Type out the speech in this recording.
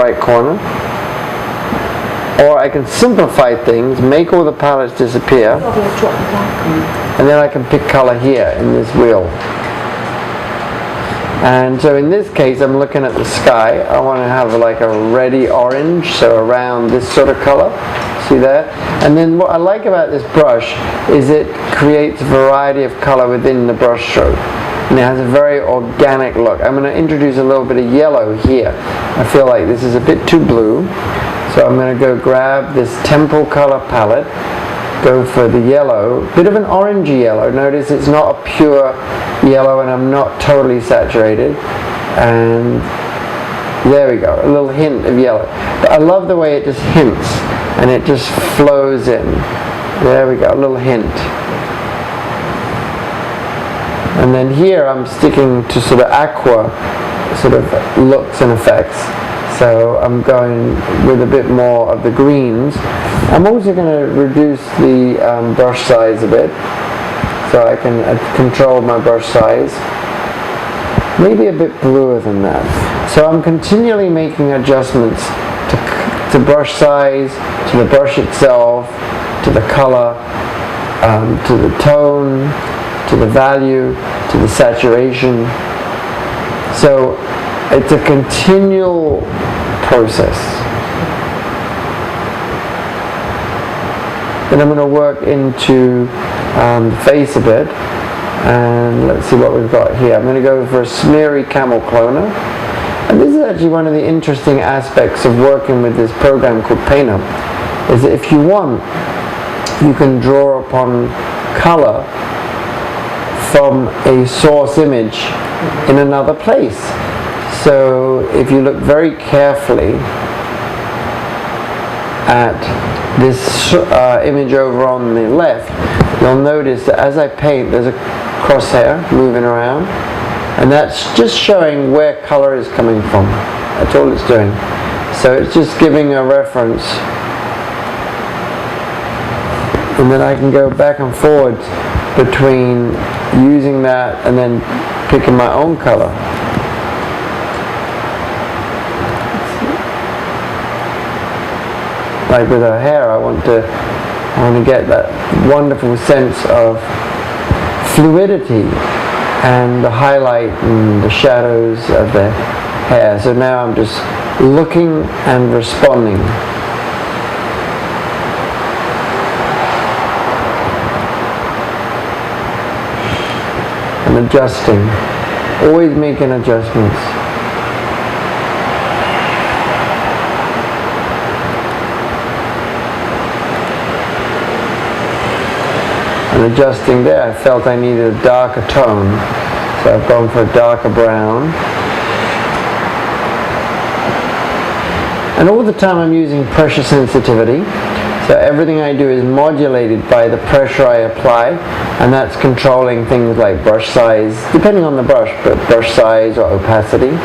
right corner. Or I can simplify things, make all the palettes disappear, and then I can pick color here in this wheel. And so in this case, I'm looking at the sky. I want to have like a reddy orange, so around this sort of color. See there? And then what I like about this brush is it creates a variety of color within the brush stroke. And it has a very organic look. I'm going to introduce a little bit of yellow here. I feel like this is a bit too blue. So I'm going to go grab this Temple Color palette, go for the yellow, bit of an orangey yellow. Notice it's not a pure yellow and I'm not totally saturated. And there we go, a little hint of yellow. But I love the way it just hints and it just flows in. There we go, a little hint. And then here I'm sticking to sort of aqua sort of looks and effects. So I'm going with a bit more of the greens. I'm also going to reduce the brush size a bit, so I can control my brush size. Maybe a bit bluer than that. So I'm continually making adjustments to brush size, to the brush itself, to the color, to the tone, to the value, to the saturation. So it's a continual process. Then I'm going to work into the face a bit, and let's see what we've got here. I'm going to go for a smeary camel cloner, and this is actually one of the interesting aspects of working with this program called Painter, is that if you want, you can draw upon color from a source image in another place. So if you look very carefully at this image over on the left, you'll notice that as I paint, there's a crosshair moving around, and that's just showing where color is coming from. That's all it's doing. So it's just giving a reference, and then I can go back and forward between using that and then picking my own color. Like with her hair, I want to get that wonderful sense of fluidity and the highlight and the shadows of the hair. So now I'm just looking and responding. And adjusting. Always making adjustments. And adjusting there, I felt I needed a darker tone, so I've gone for a darker brown. And all the time I'm using pressure sensitivity, so everything I do is modulated by the pressure I apply, and that's controlling things like brush size, depending on the brush, but brush size or opacity.